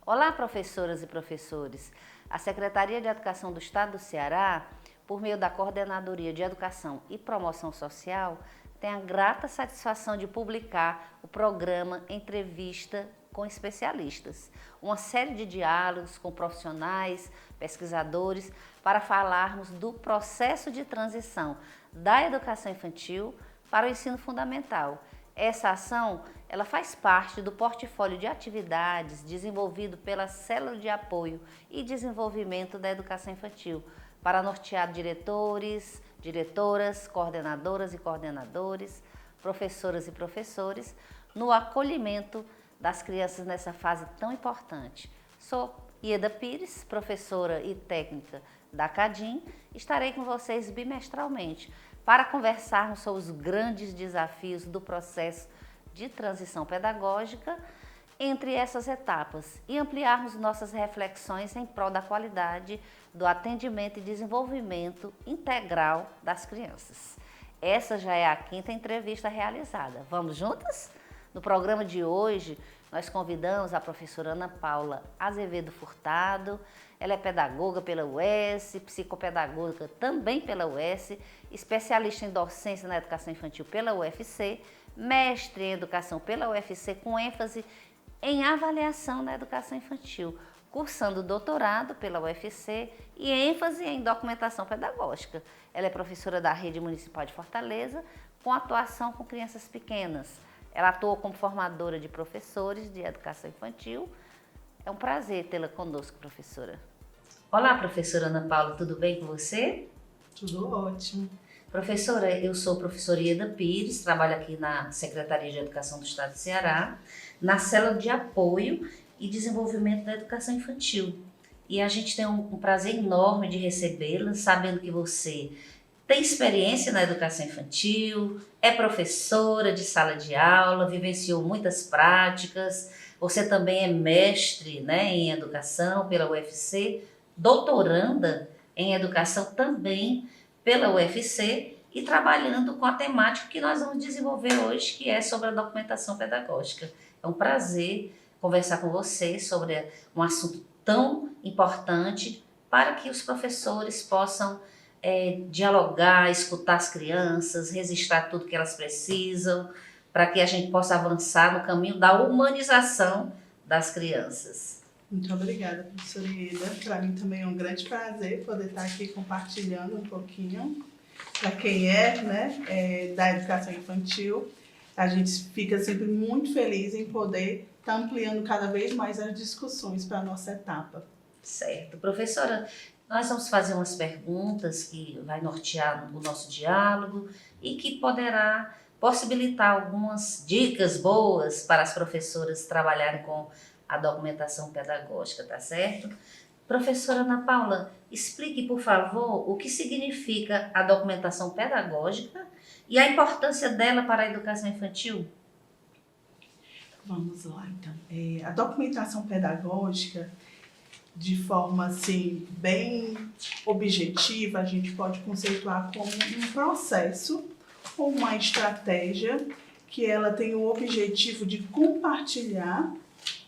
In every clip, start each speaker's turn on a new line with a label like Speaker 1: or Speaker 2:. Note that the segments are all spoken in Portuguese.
Speaker 1: Olá, professoras e professores. A Secretaria de Educação do Estado do Ceará, por meio da Coordenadoria de Educação e Promoção Social, tem a grata satisfação de publicar o programa Entrevista com Especialistas, uma série de diálogos com profissionais, pesquisadores, para falarmos do processo de transição da educação infantil para o ensino fundamental. Essa ação, ela faz parte do portfólio de atividades desenvolvido pela Célula de Apoio e Desenvolvimento da Educação Infantil, para nortear diretores, diretoras, coordenadoras e coordenadores, professoras e professores, no acolhimento das crianças nessa fase tão importante. Sou Ieda Pires, professora e técnica da CADIM, estarei com vocês bimestralmente para conversarmos sobre os grandes desafios do processo de transição pedagógica entre essas etapas e ampliarmos nossas reflexões em prol da qualidade do atendimento e desenvolvimento integral das crianças. Essa já é a 5ª entrevista realizada. Vamos juntas? No programa de hoje, nós convidamos a professora Ana Paula Azevedo Furtado. Ela é pedagoga pela UES, psicopedagoga também pela UES, especialista em docência na educação infantil pela UFC, mestre em educação pela UFC com ênfase em avaliação na educação infantil, cursando doutorado pela UFC e ênfase em documentação pedagógica. Ela é professora da Rede Municipal de Fortaleza, com atuação com crianças pequenas. Ela atua como formadora de professores de educação infantil. É um prazer tê-la conosco, professora. Olá, professora Ana Paula, tudo bem com você?
Speaker 2: Tudo ótimo.
Speaker 1: Professora, eu sou a professora Ieda Pires, trabalho aqui na Secretaria de Educação do Estado do Ceará, na Célula de Apoio e Desenvolvimento da Educação Infantil. E a gente tem um prazer enorme de recebê-la, sabendo que você tem experiência na educação infantil, é professora de sala de aula, vivenciou muitas práticas, você também é mestre, né, em educação pela UFC, doutoranda em educação também pela UFC e trabalhando com a temática que nós vamos desenvolver hoje, que é sobre a documentação pedagógica. É um prazer conversar com você sobre um assunto tão importante para que os professores possam dialogar, escutar as crianças, registrar tudo que elas precisam, para que a gente possa avançar no caminho da humanização das crianças.
Speaker 2: Muito obrigada, professora Ieda. Para mim também é um grande prazer poder estar aqui compartilhando um pouquinho. Para quem da educação infantil, a gente fica sempre muito feliz em poder estar ampliando cada vez mais as discussões para a nossa etapa.
Speaker 1: Certo. Professora, nós vamos fazer umas perguntas que vai nortear o nosso diálogo e que poderá possibilitar algumas dicas boas para as professoras trabalharem com a documentação pedagógica, tá certo? Professora Ana Paula, explique, por favor, o que significa a documentação pedagógica e a importância dela para a educação infantil.
Speaker 2: Vamos lá, então. A documentação pedagógica, de forma assim, bem objetiva, a gente pode conceituar como um processo ou uma estratégia que ela tem o objetivo de compartilhar,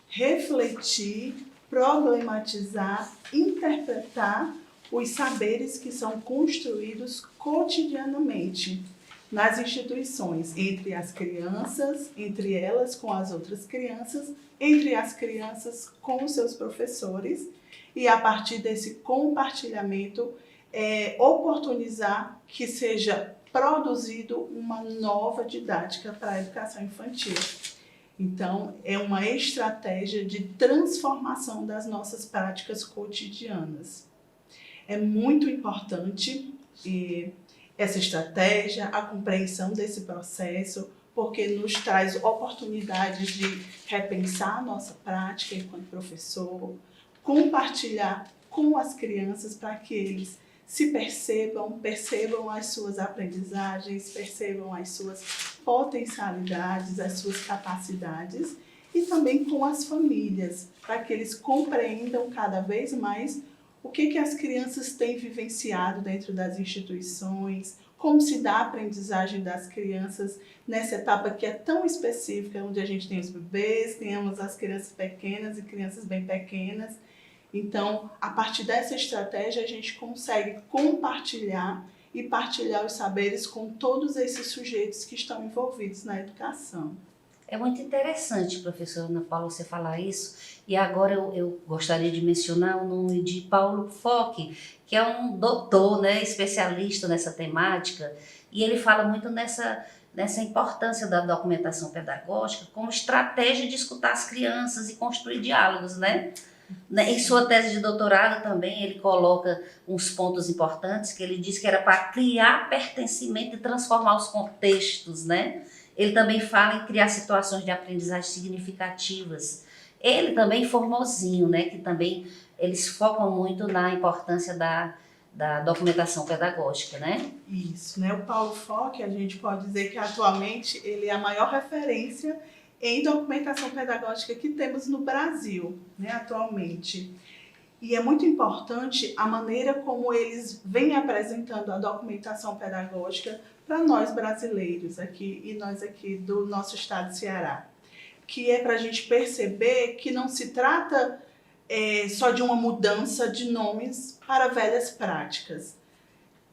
Speaker 2: refletir, problematizar, interpretar os saberes que são construídos cotidianamente nas instituições, entre as crianças, entre elas com as outras crianças, entre as crianças com os seus professores, e a partir desse compartilhamento oportunizar que seja produzido uma nova didática para a educação infantil. Então, é uma estratégia de transformação das nossas práticas cotidianas. É muito importante essa estratégia, a compreensão desse processo, porque nos traz oportunidades de repensar a nossa prática enquanto professor, compartilhar com as crianças para que eles se percebam as suas aprendizagens, percebam as suas potencialidades, as suas capacidades e também com as famílias, para que eles compreendam cada vez mais o que as crianças têm vivenciado dentro das instituições, como se dá a aprendizagem das crianças nessa etapa que é tão específica, onde a gente tem os bebês, temos as crianças pequenas e crianças bem pequenas. Então, a partir dessa estratégia, a gente consegue compartilhar e partilhar os saberes com todos esses sujeitos que estão envolvidos na educação.
Speaker 1: É muito interessante, professora Ana Paula, você falar isso. E agora eu gostaria de mencionar o nome de Paulo Fock, que é um doutor, né, especialista nessa temática, e ele fala muito nessa importância da documentação pedagógica como estratégia de escutar as crianças e construir diálogos, né? Em sua tese de doutorado também ele coloca uns pontos importantes, que ele diz que era para criar pertencimento e transformar os contextos, né? Ele também fala em criar situações de aprendizagem significativas. Ele também formosinho, né? Que também eles focam muito na importância da documentação pedagógica, né?
Speaker 2: Isso, né? O Paulo Fock, a gente pode dizer que atualmente ele é a maior referência em documentação pedagógica que temos no Brasil, né, atualmente. E é muito importante a maneira como eles vêm apresentando a documentação pedagógica para nós brasileiros aqui e nós aqui do nosso estado de Ceará, que é para a gente perceber que não se trata só de uma mudança de nomes para velhas práticas.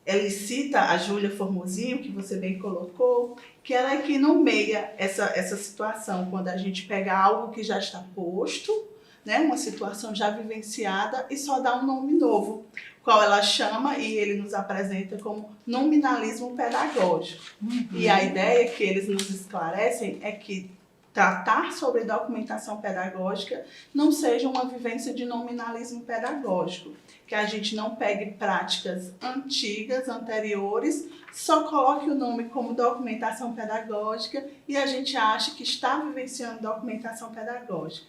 Speaker 2: Ele cita a Júlia Formosinho, que você bem colocou, que ela é que nomeia essa situação, quando a gente pega algo que já está posto, né, uma situação já vivenciada, e só dá um nome novo, qual ela chama e ele nos apresenta como nominalismo pedagógico. E a ideia que eles nos esclarecem é que tratar sobre documentação pedagógica não seja uma vivência de nominalismo pedagógico, que a gente não pegue práticas antigas, anteriores, só coloque o nome como documentação pedagógica e a gente acha que está vivenciando documentação pedagógica.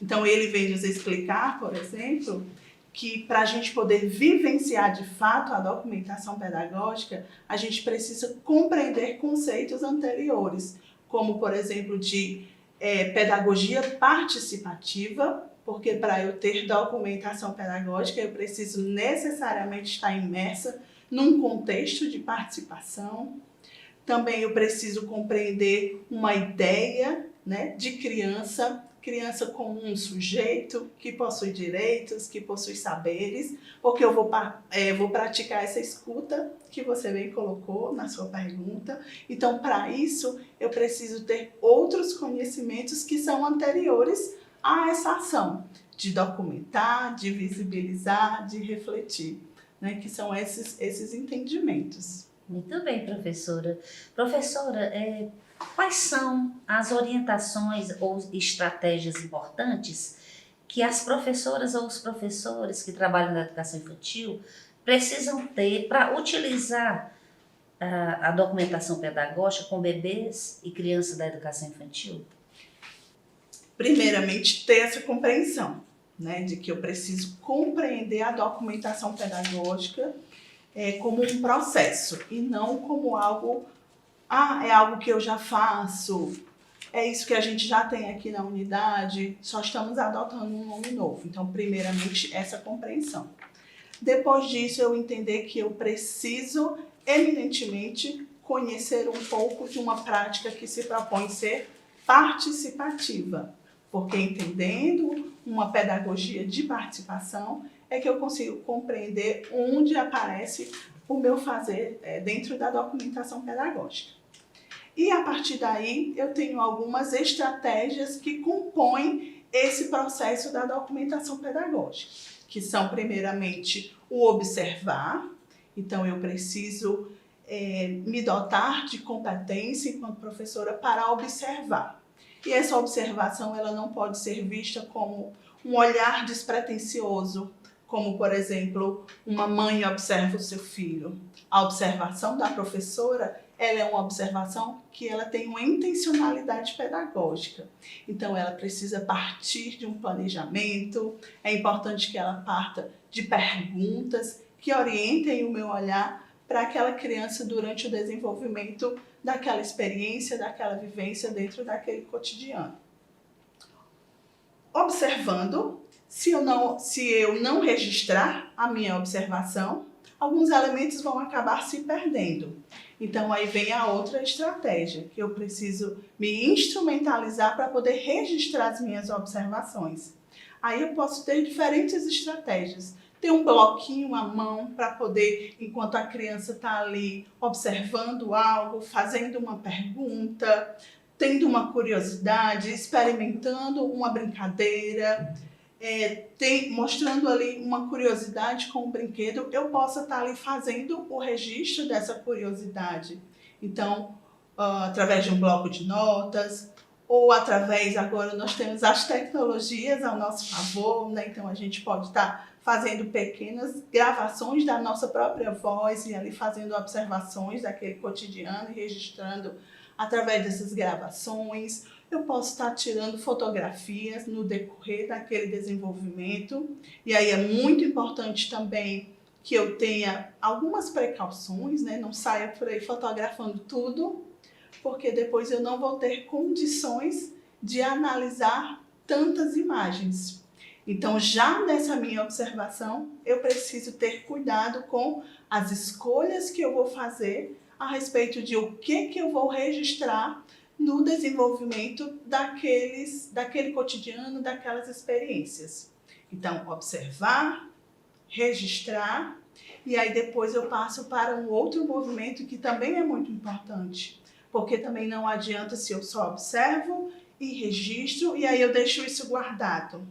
Speaker 2: Então, ele vem nos explicar, por exemplo, que para a gente poder vivenciar de fato a documentação pedagógica, a gente precisa compreender conceitos anteriores, como, por exemplo, de pedagogia participativa, porque para eu ter documentação pedagógica, eu preciso necessariamente estar imersa num contexto de participação. Também eu preciso compreender uma ideia, né, de criança como um sujeito que possui direitos, que possui saberes, porque eu vou praticar essa escuta que você bem colocou na sua pergunta. Então, para isso, eu preciso ter outros conhecimentos que são anteriores a essa ação de documentar, de visibilizar, de refletir, né, que são esses entendimentos.
Speaker 1: Muito bem, professora. Professora, quais são as orientações ou estratégias importantes que as professoras ou os professores que trabalham na educação infantil precisam ter para utilizar a documentação pedagógica com bebês e crianças da educação infantil?
Speaker 2: Primeiramente, ter essa compreensão, né, de que eu preciso compreender a documentação pedagógica como um processo e não como algo, é algo que eu já faço, é isso que a gente já tem aqui na unidade, só estamos adotando um nome novo. Então, primeiramente, essa compreensão. Depois disso, eu entender que eu preciso, eminentemente, conhecer um pouco de uma prática que se propõe ser participativa, porque entendendo uma pedagogia de participação é que eu consigo compreender onde aparece o meu fazer dentro da documentação pedagógica. E a partir daí eu tenho algumas estratégias que compõem esse processo da documentação pedagógica, que são primeiramente o observar. Então eu preciso me dotar de competência enquanto professora para observar. E essa observação ela não pode ser vista como um olhar despretensioso, como, por exemplo, uma mãe observa o seu filho. A observação da professora ela é uma observação que ela tem uma intencionalidade pedagógica. Então, ela precisa partir de um planejamento, é importante que ela parta de perguntas que orientem o meu olhar para aquela criança durante o desenvolvimento daquela experiência, daquela vivência dentro daquele cotidiano. observando. Se eu não registrar a minha observação, alguns elementos vão acabar se perdendo. Então, aí vem a outra estratégia, que eu preciso me instrumentalizar para poder registrar as minhas observações. Aí eu posso ter diferentes estratégias. Ter um bloquinho à mão para poder, enquanto a criança está ali observando algo, fazendo uma pergunta, tendo uma curiosidade, experimentando uma brincadeira, mostrando ali uma curiosidade com o brinquedo, eu possa estar ali fazendo o registro dessa curiosidade. Então, através de um bloco de notas, ou através, agora nós temos as tecnologias ao nosso favor, né? Então a gente pode estar fazendo pequenas gravações da nossa própria voz e ali fazendo observações daquele cotidiano e registrando através dessas gravações. Eu posso estar tirando fotografias no decorrer daquele desenvolvimento. E aí é muito importante também que eu tenha algumas precauções, né? Não saia por aí fotografando tudo, porque depois eu não vou ter condições de analisar tantas imagens. Então, já nessa minha observação, eu preciso ter cuidado com as escolhas que eu vou fazer a respeito de o que eu vou registrar no desenvolvimento daquele cotidiano, daquelas experiências. Então, observar, registrar, e aí depois eu passo para um outro movimento que também é muito importante, porque também não adianta se eu só observo e registro, e aí eu deixo isso guardado.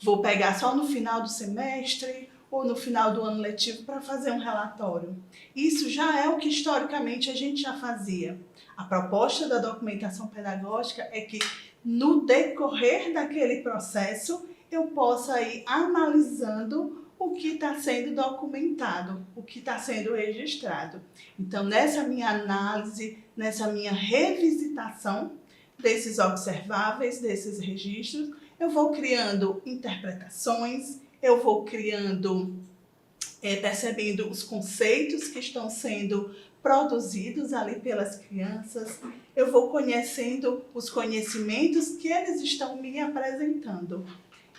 Speaker 2: Vou pegar só no final do semestre ou no final do ano letivo para fazer um relatório. Isso já é o que historicamente a gente já fazia. A proposta da documentação pedagógica é que no decorrer daquele processo eu possa ir analisando o que está sendo documentado, o que está sendo registrado. Então, nessa minha análise, nessa minha revisitação desses observáveis, desses registros, eu vou criando interpretações, eu vou criando, percebendo os conceitos que estão sendo produzidos ali pelas crianças, eu vou conhecendo os conhecimentos que eles estão me apresentando.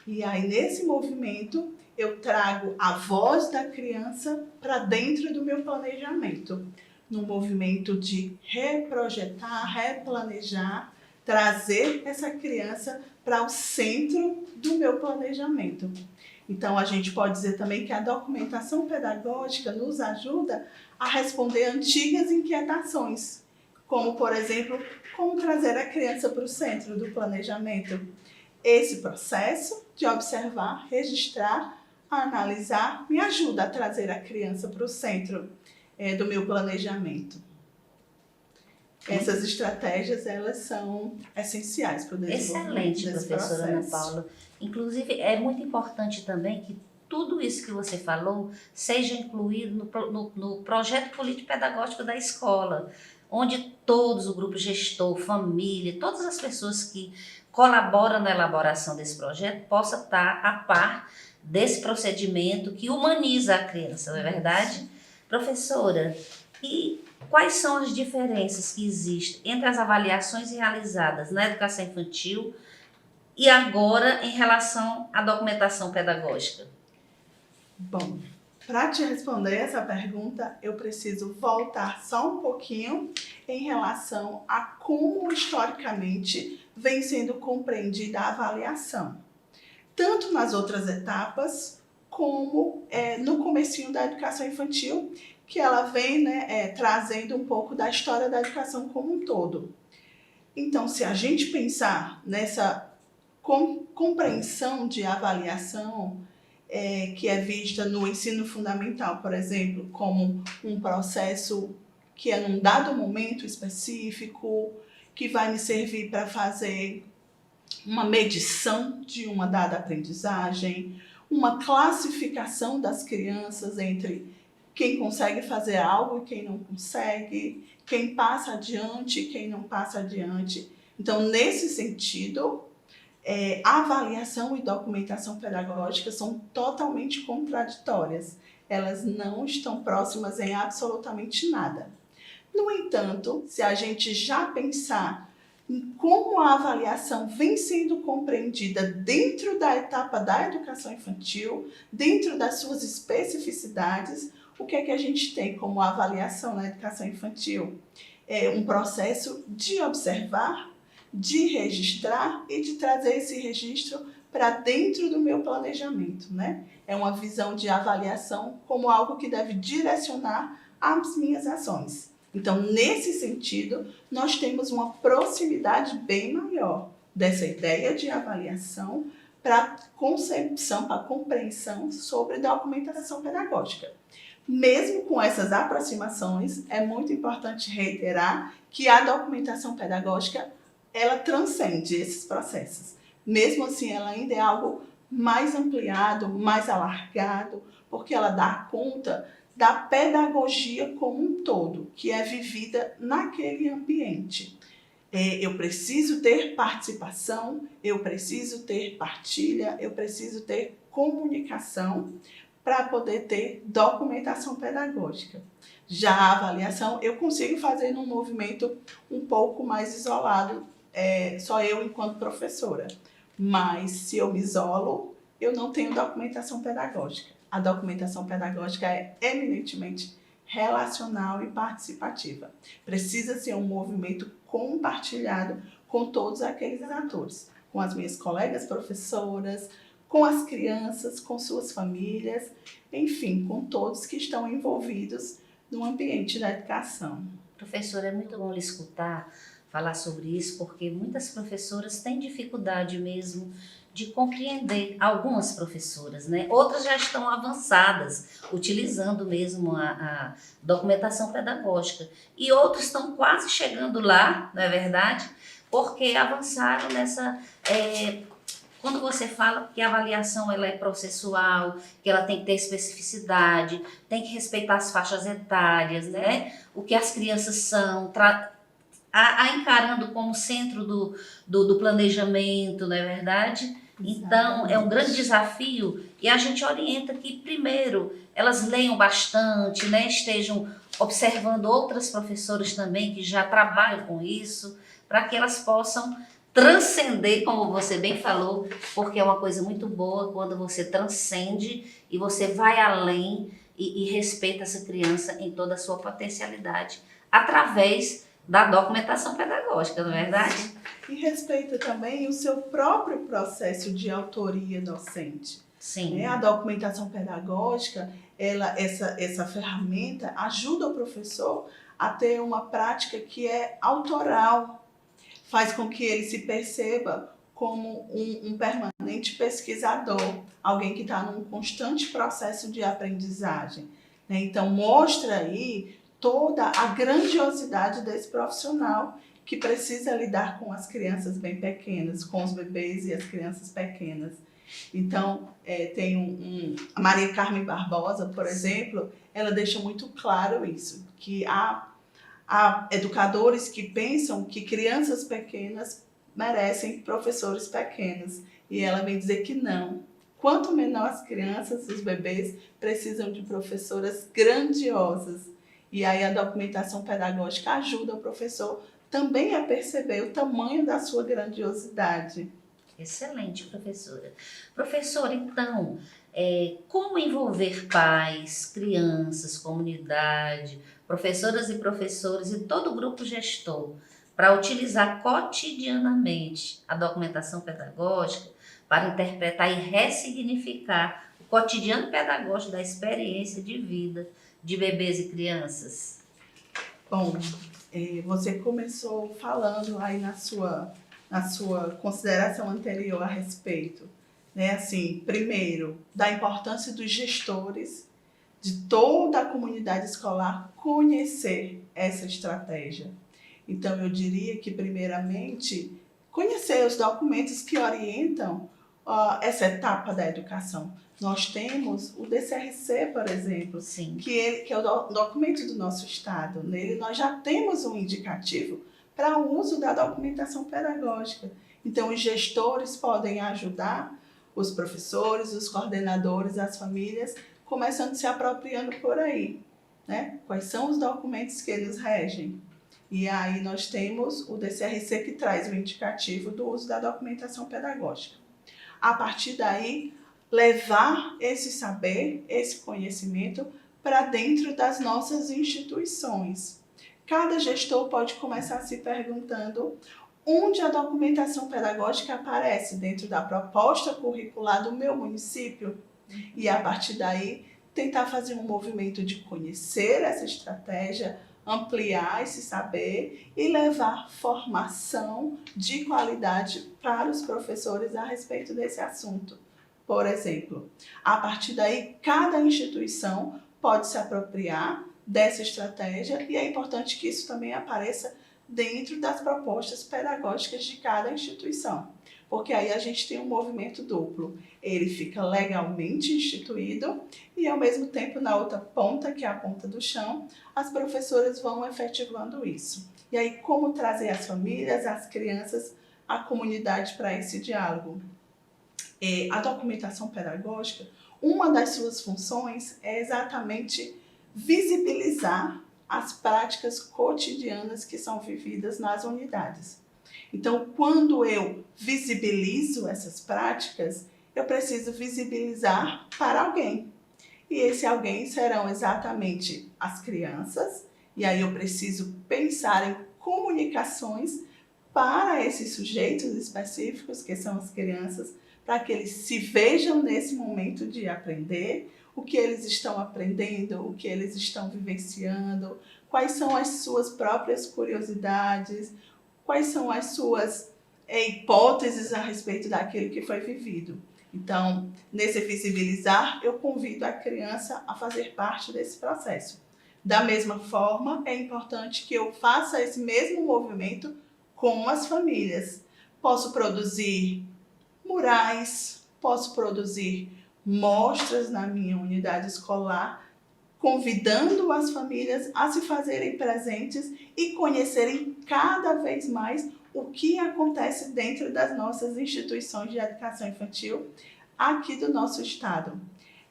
Speaker 2: E aí, nesse movimento, eu trago a voz da criança para dentro do meu planejamento, num movimento de reprojetar, replanejar, trazer essa criança para o centro do meu planejamento. Então, a gente pode dizer também que a documentação pedagógica nos ajuda a responder antigas inquietações, como, por exemplo, como trazer a criança para o centro do planejamento. Esse processo de observar, registrar, analisar, me ajuda a trazer a criança para o centro do meu planejamento. Essas estratégias, elas são essenciais para o desenvolvimento
Speaker 1: Excelente,
Speaker 2: desse
Speaker 1: professora Ana
Speaker 2: processo.
Speaker 1: Paula. Inclusive, é muito importante também que tudo isso que você falou seja incluído no projeto político-pedagógico da escola, onde todos, o grupo gestor, família, todas as pessoas que colaboram na elaboração desse projeto possam estar a par desse procedimento que humaniza a criança, não é verdade? Professora, e quais são as diferenças que existem entre as avaliações realizadas na educação infantil e agora em relação à documentação pedagógica?
Speaker 2: Bom, para te responder essa pergunta, eu preciso voltar só um pouquinho em relação a como historicamente vem sendo compreendida a avaliação, tanto nas outras etapas como no comecinho da educação infantil, que ela vem trazendo um pouco da história da educação como um todo. Então, se a gente pensar nessa compreensão de avaliação, que é vista no ensino fundamental, por exemplo, como um processo que é num dado momento específico, que vai me servir para fazer uma medição de uma dada aprendizagem, uma classificação das crianças entre quem consegue fazer algo e quem não consegue, quem passa adiante e quem não passa adiante. Então, nesse sentido, avaliação e documentação pedagógica são totalmente contraditórias. Elas não estão próximas em absolutamente nada. No entanto, se a gente já pensar em como a avaliação vem sendo compreendida dentro da etapa da educação infantil, dentro das suas especificidades. O que é que a gente tem como avaliação na educação infantil? É um processo de observar, de registrar e de trazer esse registro para dentro do meu planejamento, né? É uma visão de avaliação como algo que deve direcionar as minhas ações. Então, nesse sentido, nós temos uma proximidade bem maior dessa ideia de avaliação para a concepção, para a compreensão sobre documentação pedagógica. Mesmo com essas aproximações, é muito importante reiterar que a documentação pedagógica, ela transcende esses processos. Mesmo assim, ela ainda é algo mais ampliado, mais alargado, porque ela dá conta da pedagogia como um todo, que é vivida naquele ambiente. Eu preciso ter participação, eu preciso ter partilha, eu preciso ter comunicação para poder ter documentação pedagógica. Já a avaliação, eu consigo fazer num movimento um pouco mais isolado, só eu enquanto professora. Mas se eu me isolo, eu não tenho documentação pedagógica. A documentação pedagógica é eminentemente relacional e participativa. Precisa ser um movimento compartilhado com todos aqueles atores, com as minhas colegas professoras, com as crianças, com suas famílias, enfim, com todos que estão envolvidos no ambiente da educação.
Speaker 1: Professora, é muito bom lhe escutar falar sobre isso, porque muitas professoras têm dificuldade mesmo de compreender, algumas professoras, né? Outras já estão avançadas, utilizando mesmo a documentação pedagógica, e outras estão quase chegando lá, não é verdade? Porque avançaram nessa... Quando você fala que a avaliação ela é processual, que ela tem que ter especificidade, tem que respeitar as faixas etárias, né? O que as crianças são, a encarando como centro do planejamento, não é verdade? Então, é um grande desafio e a gente orienta que, primeiro, elas leiam bastante, né? Estejam observando outras professoras também que já trabalham com isso, para que elas possam transcender, como você bem falou, porque é uma coisa muito boa quando você transcende e você vai além e respeita essa criança em toda a sua potencialidade, através da documentação pedagógica, não é verdade?
Speaker 2: E respeita também o seu próprio processo de autoria docente.
Speaker 1: Sim.
Speaker 2: A documentação pedagógica, essa ferramenta ajuda o professor a ter uma prática que é autoral, faz com que ele se perceba como um permanente pesquisador, alguém que está num constante processo de aprendizagem. Então, mostra aí toda a grandiosidade desse profissional que precisa lidar com as crianças bem pequenas, com os bebês e as crianças pequenas. Então, tem a Maria Carmen Barbosa, por exemplo, ela deixa muito claro isso, que há educadores que pensam que crianças pequenas merecem professores pequenos. E ela vem dizer que não. Quanto menor as crianças, os bebês, precisam de professoras grandiosas. E aí a documentação pedagógica ajuda o professor também a perceber o tamanho da sua grandiosidade.
Speaker 1: Excelente, professora. Professora, então, como envolver pais, crianças, comunidade, professoras e professores e todo o grupo gestor para utilizar cotidianamente a documentação pedagógica para interpretar e ressignificar o cotidiano pedagógico da experiência de vida de bebês e crianças?
Speaker 2: Bom, você começou falando aí na sua consideração anterior a respeito, né? Assim, primeiro, da importância dos gestores, de toda a comunidade escolar conhecer essa estratégia. Então, eu diria que, primeiramente, conhecer os documentos que orientam essa etapa da educação. Nós temos o DCRC, por exemplo,
Speaker 1: Sim.
Speaker 2: que é o documento do nosso Estado. Nele nós já temos um indicativo para o uso da documentação pedagógica. Então, os gestores podem ajudar os professores, os coordenadores, as famílias, começando se apropriando por aí, né? Quais são os documentos que eles regem? E aí nós temos o DCRC que traz o indicativo do uso da documentação pedagógica. A partir daí, levar esse saber, esse conhecimento para dentro das nossas instituições. Cada gestor pode começar se perguntando onde a documentação pedagógica aparece dentro da proposta curricular do meu município. E a partir daí, tentar fazer um movimento de conhecer essa estratégia, ampliar esse saber e levar formação de qualidade para os professores a respeito desse assunto. Por exemplo, a partir daí, cada instituição pode se apropriar dessa estratégia e é importante que isso também apareça dentro das propostas pedagógicas de cada instituição, porque aí a gente tem um movimento duplo. Ele fica legalmente instituído e, ao mesmo tempo, na outra ponta, que é a ponta do chão, as professoras vão efetivando isso. E aí, como trazer as famílias, as crianças, a comunidade para esse diálogo? A documentação pedagógica, uma das suas funções é exatamente visibilizar as práticas cotidianas que são vividas nas unidades. Então, quando eu visibilizo essas práticas, eu preciso visibilizar para alguém. E esse alguém serão exatamente as crianças, e aí eu preciso pensar em comunicações para esses sujeitos específicos, que são as crianças, para que eles se vejam nesse momento de aprender, o que eles estão aprendendo, o que eles estão vivenciando, quais são as suas próprias curiosidades, quais são as suas hipóteses a respeito daquilo que foi vivido. Então, nesse visibilizar, eu convido a criança a fazer parte desse processo. Da mesma forma, é importante que eu faça esse mesmo movimento com as famílias. Posso produzir murais, posso produzir mostras na minha unidade escolar, convidando as famílias a se fazerem presentes e conhecerem cada vez mais o que acontece dentro das nossas instituições de educação infantil aqui do nosso estado.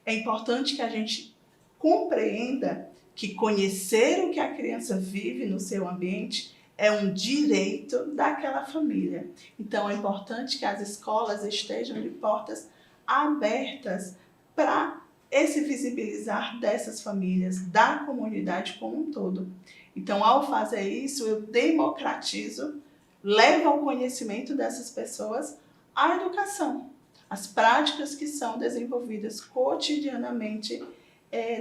Speaker 2: É importante que a gente compreenda que conhecer o que a criança vive no seu ambiente é um direito daquela família. Então, é importante que as escolas estejam de portas abertas para esse visibilizar dessas famílias, da comunidade como um todo. Então, ao fazer isso, eu democratizo, levo ao conhecimento dessas pessoas a educação, as práticas que são desenvolvidas cotidianamente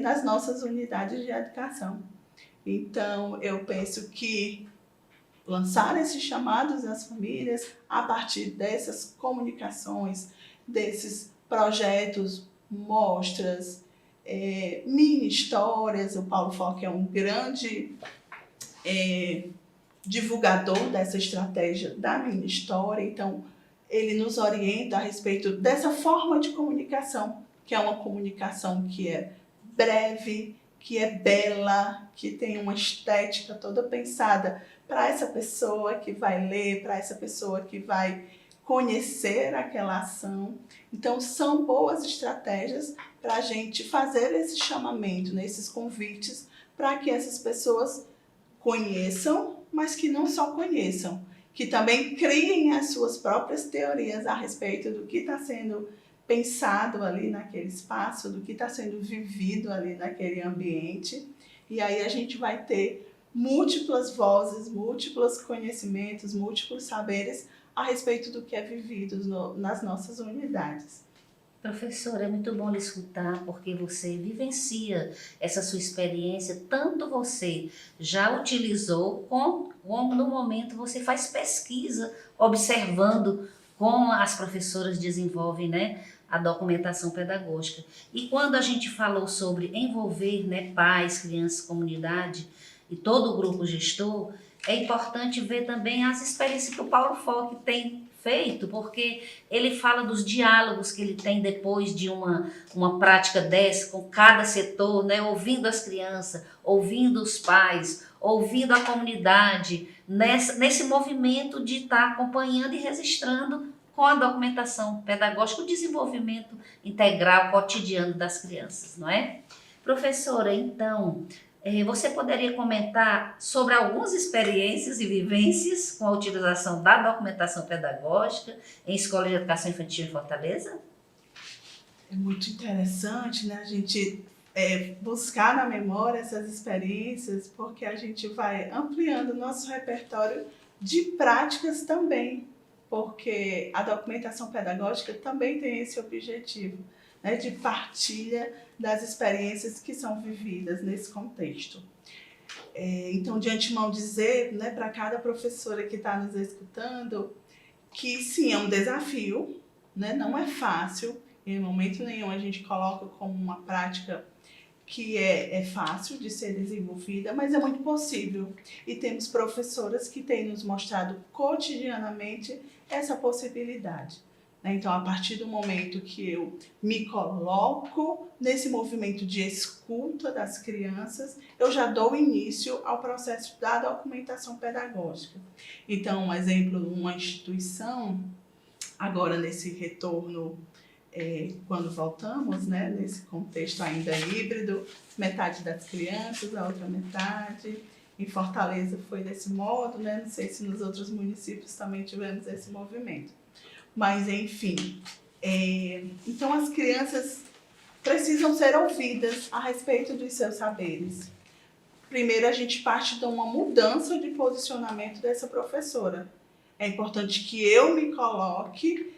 Speaker 2: nas nossas unidades de educação. Então, eu penso que lançar esses chamados às famílias a partir dessas comunicações, desses projetos, mostras, mini histórias. O Paulo Foch é um grande divulgador dessa estratégia da mini história, então ele nos orienta a respeito dessa forma de comunicação, que é uma comunicação que é breve, que é bela, que tem uma estética toda pensada para essa pessoa que vai ler, para essa pessoa que vai conhecer aquela ação. Então, são boas estratégias para a gente fazer esse chamamento, esses convites, para que essas pessoas conheçam, mas que não só conheçam, que também criem as suas próprias teorias a respeito do que está sendo pensado ali naquele espaço, do que está sendo vivido ali naquele ambiente. E aí a gente vai ter múltiplas vozes, múltiplos conhecimentos, múltiplos saberes a respeito do que é vivido nas nossas unidades.
Speaker 1: Professora, é muito bom lhe escutar, porque você vivencia essa sua experiência, tanto você já utilizou, como no momento você faz pesquisa, observando como as professoras desenvolvem, né, a documentação pedagógica. E quando a gente falou sobre envolver, né, pais, crianças, comunidade e todo o grupo gestor, é importante ver também as experiências que o Paulo Foch tem feito, porque ele fala dos diálogos que ele tem depois de uma prática dessa com cada setor, né? Ouvindo as crianças, ouvindo os pais, ouvindo a comunidade, nesse movimento de estar acompanhando e registrando com a documentação pedagógica o desenvolvimento integral cotidiano das crianças, não é? Professora, então, Você poderia comentar sobre algumas experiências e vivências com a utilização da documentação pedagógica em escola de educação infantil em Fortaleza?
Speaker 2: É muito interessante, né, a gente buscar na memória essas experiências, porque a gente vai ampliando o nosso repertório de práticas também, porque a documentação pedagógica também tem esse objetivo, né, de partilha das experiências que são vividas nesse contexto. Então, de antemão dizer, né, para cada professora que está nos escutando, que sim, é um desafio, né, não é fácil, em momento nenhum a gente coloca como uma prática que é fácil de ser desenvolvida, mas é muito possível. E temos professoras que têm nos mostrado cotidianamente essa possibilidade. Então, a partir do momento que eu me coloco nesse movimento de escuta das crianças, eu já dou início ao processo da documentação pedagógica. Então, um exemplo, uma instituição, agora nesse retorno, quando voltamos, né, nesse contexto ainda híbrido, metade das crianças, a outra metade. Em Fortaleza foi desse modo, né? Não sei se nos outros municípios também tivemos esse movimento. Mas, enfim, então as crianças precisam ser ouvidas a respeito dos seus saberes. Primeiro, a gente parte de uma mudança de posicionamento dessa professora. É importante que eu me coloque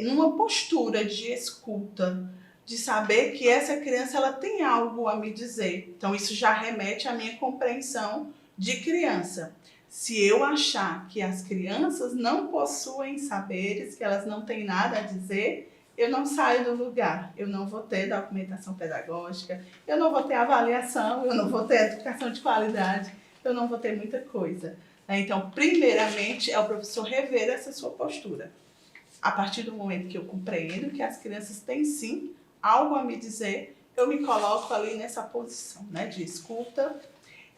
Speaker 2: numa postura de escuta, de saber que essa criança ela tem algo a me dizer. Então, isso já remete à minha compreensão de criança. Se eu achar que as crianças não possuem saberes, que elas não têm nada a dizer, eu não saio do lugar. Eu não vou ter documentação pedagógica, eu não vou ter avaliação, eu não vou ter educação de qualidade, eu não vou ter muita coisa. Então, primeiramente, é o professor rever essa sua postura. A partir do momento que eu compreendo que as crianças têm sim algo a me dizer, eu me coloco ali nessa posição, né, de escuta.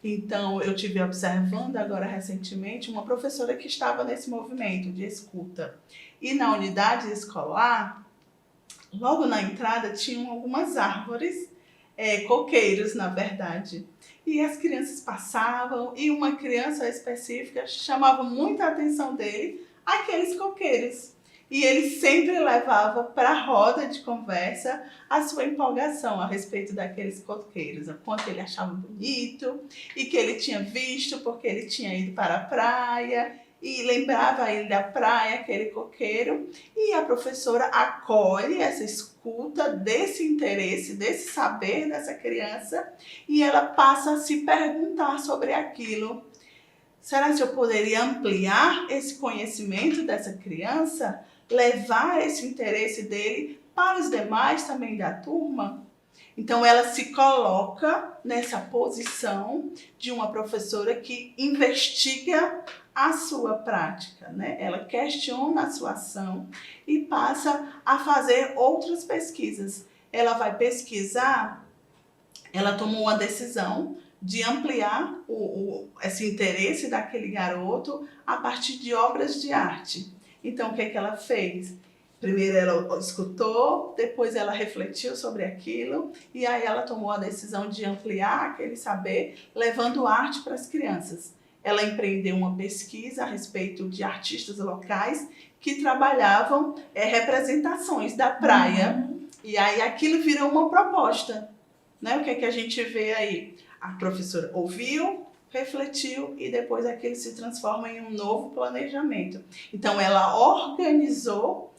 Speaker 2: Então, eu tive observando agora recentemente uma professora que estava nesse movimento de escuta. E na unidade escolar, logo na entrada, tinham algumas árvores, coqueiros, na verdade. E as crianças passavam e uma criança específica chamava muita atenção dele, aqueles coqueiros. E ele sempre levava para a roda de conversa a sua empolgação a respeito daqueles coqueiros, o quanto ele achava bonito e que ele tinha visto porque ele tinha ido para a praia e lembrava ele da praia, aquele coqueiro. E a professora acolhe essa escuta desse interesse, desse saber dessa criança e ela passa a se perguntar sobre aquilo. Será que eu poderia ampliar esse conhecimento dessa criança? Levar esse interesse dele para os demais também da turma? Então, ela se coloca nessa posição de uma professora que investiga a sua prática, né? Ela questiona a sua ação e passa a fazer outras pesquisas. Ela vai pesquisar, ela tomou uma decisão de ampliar esse interesse daquele garoto a partir de obras de arte. Então, o que ela fez? Primeiro ela escutou, depois ela refletiu sobre aquilo e aí ela tomou a decisão de ampliar aquele saber, levando arte para as crianças. Ela empreendeu uma pesquisa a respeito de artistas locais que trabalhavam representações da praia. E aí aquilo virou uma proposta. Né? O que a gente vê aí? A professora ouviu, refletiu e depois aquilo se transforma em um novo planejamento. Então, ela organizou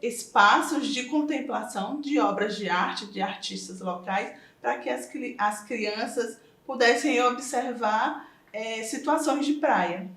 Speaker 2: espaços de contemplação de obras de arte, de artistas locais, para que as crianças pudessem observar situações de praia.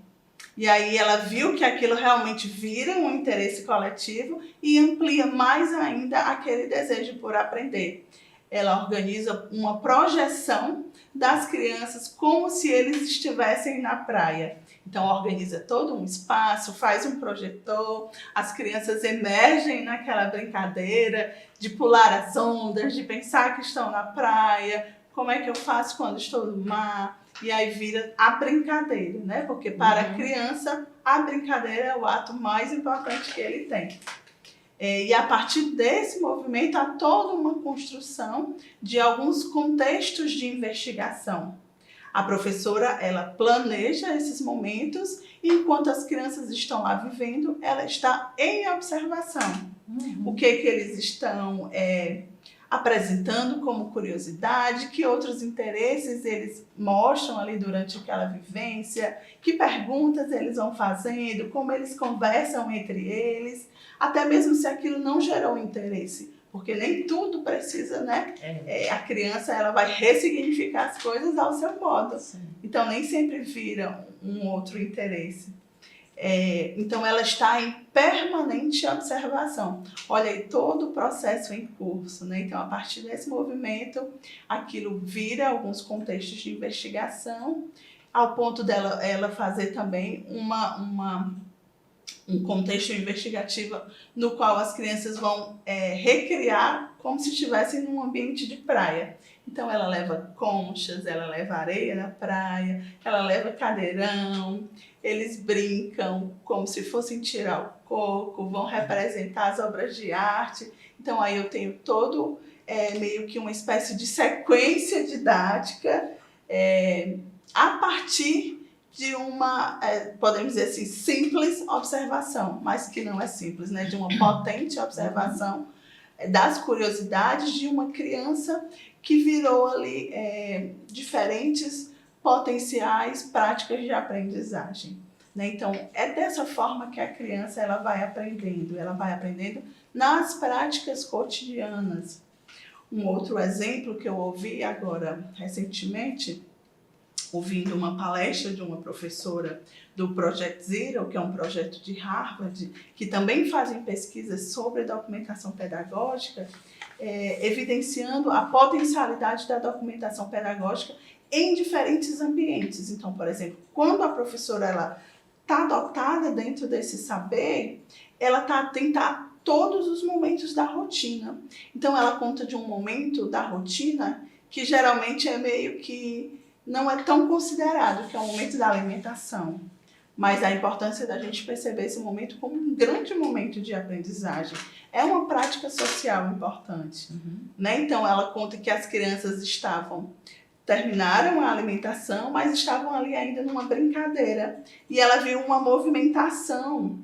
Speaker 2: E aí ela viu que aquilo realmente vira um interesse coletivo e amplia mais ainda aquele desejo por aprender. Ela organiza uma projeção das crianças como se eles estivessem na praia. Então, organiza todo um espaço, faz um projetor, as crianças emergem naquela brincadeira de pular as ondas, de pensar que estão na praia, como é que eu faço quando estou no mar, e aí vira a brincadeira, né? Porque para a criança, a brincadeira é o ato mais importante que ele tem. E a partir desse movimento há toda uma construção de alguns contextos de investigação. A professora, ela planeja esses momentos e enquanto as crianças estão lá vivendo, ela está em observação. O que eles estão apresentando como curiosidade, que outros interesses eles mostram ali durante aquela vivência, que perguntas eles vão fazendo, como eles conversam entre eles, até mesmo se aquilo não gerou interesse, porque nem tudo precisa, né? A criança ela vai ressignificar as coisas ao seu modo. Sim. Então nem sempre vira um outro interesse. Então ela está em permanente observação. Olha aí todo o processo em curso, né? Então a partir desse movimento aquilo vira alguns contextos de investigação, ao ponto dela ela fazer também um contexto investigativo no qual as crianças vão recriar como se estivessem num ambiente de praia. Então ela leva conchas, ela leva areia na praia, ela leva cadeirão, eles brincam como se fossem tirar o coco, vão representar as obras de arte. Então aí eu tenho todo meio que uma espécie de sequência didática a partir de uma, podemos dizer assim, simples observação, mas que não é simples, né? De uma potente observação das curiosidades de uma criança que virou ali diferentes potenciais práticas de aprendizagem. Né? Então, é dessa forma que a criança ela vai aprendendo nas práticas cotidianas. Um outro exemplo que eu ouvi agora recentemente, ouvindo uma palestra de uma professora do Project Zero, que é um projeto de Harvard, que também fazem pesquisas sobre documentação pedagógica, evidenciando a potencialidade da documentação pedagógica em diferentes ambientes. Então, por exemplo, quando a professora está dotada dentro desse saber, ela está atenta a todos os momentos da rotina. Então, ela conta de um momento da rotina que geralmente é meio que não é tão considerado, que é o momento da alimentação. Mas a importância da gente perceber esse momento como um grande momento de aprendizagem. É uma prática social importante. Né? Então, ela conta que as crianças terminaram a alimentação, mas estavam ali ainda numa brincadeira. E ela viu uma movimentação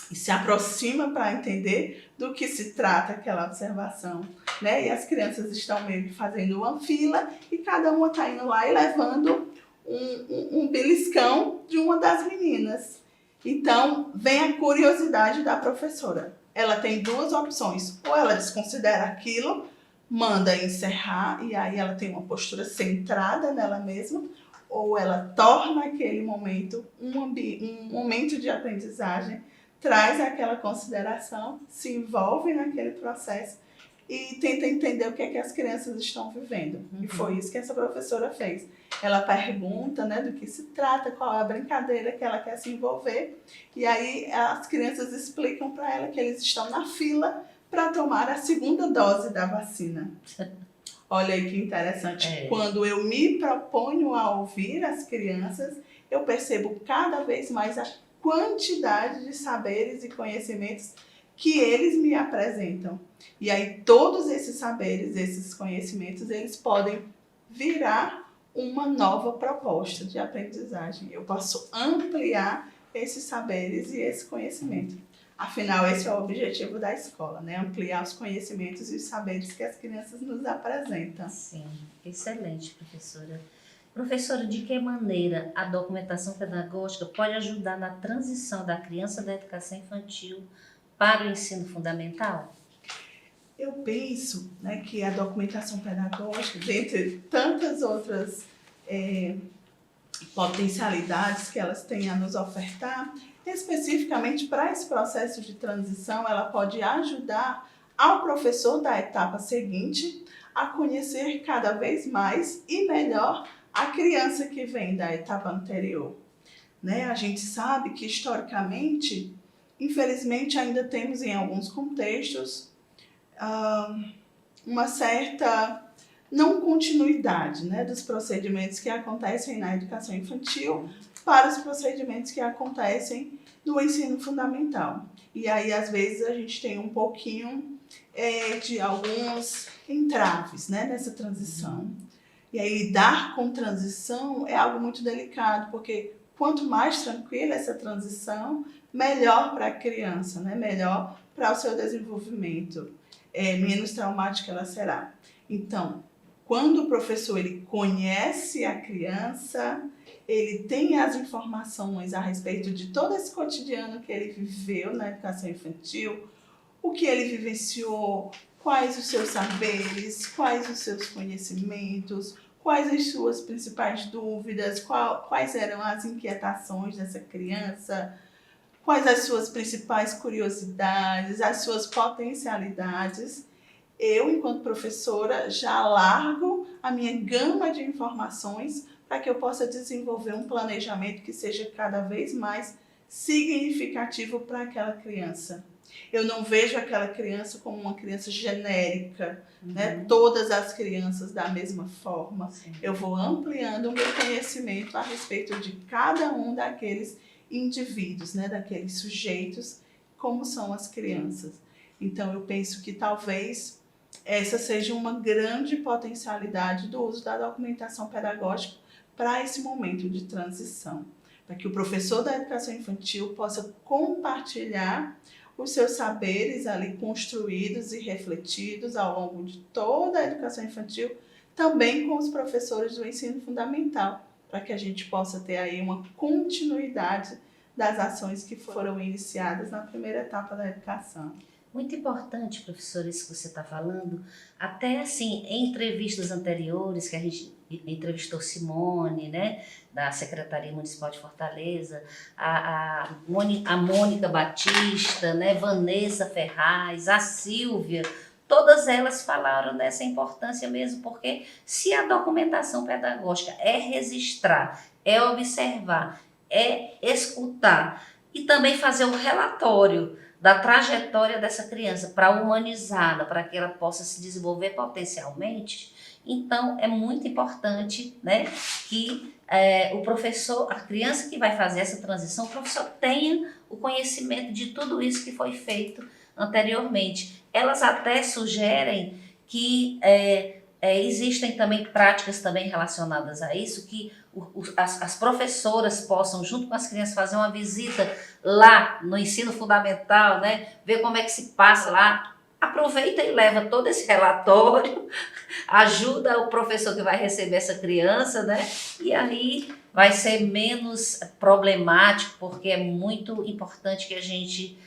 Speaker 2: e se aproxima para entender do que se trata aquela observação. Né? E as crianças estão meio que fazendo uma fila e cada uma está indo lá e levando um beliscão de uma das meninas. Então, vem a curiosidade da professora. Ela tem duas opções. Ou ela desconsidera aquilo, manda encerrar, e aí ela tem uma postura centrada nela mesma, ou ela torna aquele momento um momento de aprendizagem, traz aquela consideração, se envolve naquele processo e tenta entender o que é que as crianças estão vivendo. E foi isso que essa professora fez. Ela pergunta, né, do que se trata, qual é a brincadeira que ela quer se envolver, e aí as crianças explicam para ela que eles estão na fila para tomar a segunda dose da vacina. Olha aí que interessante. Quando eu me proponho a ouvir as crianças, eu percebo cada vez mais a quantidade de saberes e conhecimentos que eles me apresentam. E aí todos esses saberes, esses conhecimentos, eles podem virar uma nova proposta de aprendizagem. Eu posso ampliar esses saberes e esse conhecimento. Afinal, esse é o objetivo da escola, né? Ampliar os conhecimentos e os saberes que as crianças nos apresentam.
Speaker 1: Sim, excelente, professora. Professora, de que maneira a documentação pedagógica pode ajudar na transição da criança da educação infantil para o ensino fundamental?
Speaker 2: Eu penso, né, que a documentação pedagógica, dentre tantas outras potencialidades que elas têm a nos ofertar, especificamente para esse processo de transição, ela pode ajudar ao professor da etapa seguinte a conhecer cada vez mais e melhor a criança que vem da etapa anterior. Né? A gente sabe que, historicamente, infelizmente, ainda temos em alguns contextos uma certa não continuidade, né, dos procedimentos que acontecem na educação infantil para os procedimentos que acontecem no ensino fundamental. E aí, às vezes, a gente tem um pouquinho de alguns entraves, né, nessa transição. E aí, lidar com transição é algo muito delicado, porque quanto mais tranquila essa transição, melhor para a criança, né? Melhor para o seu desenvolvimento, menos traumática ela será. Então, quando o professor ele conhece a criança, ele tem as informações a respeito de todo esse cotidiano que ele viveu na educação infantil, o que ele vivenciou, quais os seus saberes, quais os seus conhecimentos, quais as suas principais dúvidas, quais eram as inquietações dessa criança, quais as suas principais curiosidades, as suas potencialidades. Eu, enquanto professora, já largo a minha gama de informações para que eu possa desenvolver um planejamento que seja cada vez mais significativo para aquela criança. Eu não vejo aquela criança como uma criança genérica, né? Todas as crianças da mesma forma. Sim. Eu vou ampliando o meu conhecimento a respeito de cada um daqueles indivíduos, né? Daqueles sujeitos, como são as crianças. Então, eu penso que talvez essa seja uma grande potencialidade do uso da documentação pedagógica para esse momento de transição, para que o professor da educação infantil possa compartilhar os seus saberes ali construídos e refletidos ao longo de toda a educação infantil, também com os professores do ensino fundamental, para que a gente possa ter aí uma continuidade das ações que foram iniciadas na primeira etapa da educação.
Speaker 1: Muito importante, professora, isso que você está falando. Até assim, em entrevistas anteriores, que a gente entrevistou Simone, né, da Secretaria Municipal de Fortaleza, a Mônica Batista, né, Vanessa Ferraz, a Silvia, todas elas falaram dessa importância mesmo, porque se a documentação pedagógica é registrar, é observar, é escutar e também fazer um relatório da trajetória dessa criança para humanizá-la, para que ela possa se desenvolver potencialmente, então é muito importante, né, que o professor, a criança que vai fazer essa transição, o professor tenha o conhecimento de tudo isso que foi feito anteriormente. Elas até sugerem que existem também práticas também relacionadas a isso, que as professoras possam, junto com as crianças, fazer uma visita lá no ensino fundamental, né? Ver como é que se passa lá. Aproveita e leva todo esse relatório, ajuda o professor que vai receber essa criança, né? E aí vai ser menos problemático, porque é muito importante que a gente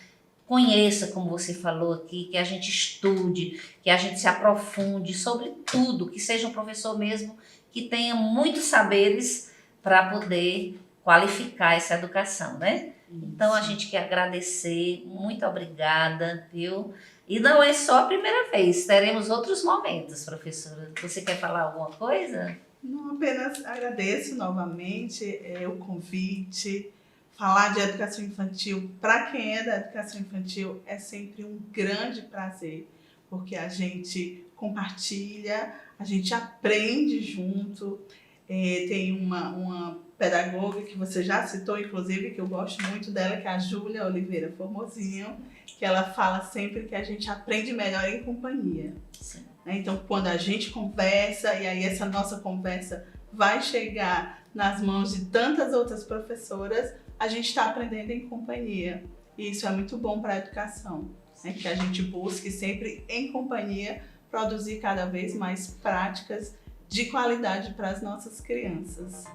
Speaker 1: conheça, como você falou aqui, que a gente estude, que a gente se aprofunde sobre tudo, que seja um professor mesmo que tenha muitos saberes para poder qualificar essa educação, né? Então, a gente quer agradecer, muito obrigada, viu? E não é só a primeira vez, teremos outros momentos, professora. Você quer falar alguma coisa?
Speaker 2: Não, apenas agradeço novamente o convite. Falar de educação infantil, para quem é da educação infantil, é sempre um grande prazer, porque a gente compartilha, a gente aprende junto. Tem uma pedagoga que você já citou, inclusive, que eu gosto muito dela, que é a Júlia Oliveira Formosinho, que ela fala sempre que a gente aprende melhor em companhia. Sim. Então, quando a gente conversa, e aí essa nossa conversa vai chegar nas mãos de tantas outras professoras, a gente está aprendendo em companhia. E isso é muito bom para a educação, né? Que a gente busque sempre em companhia produzir cada vez mais práticas de qualidade para as nossas crianças.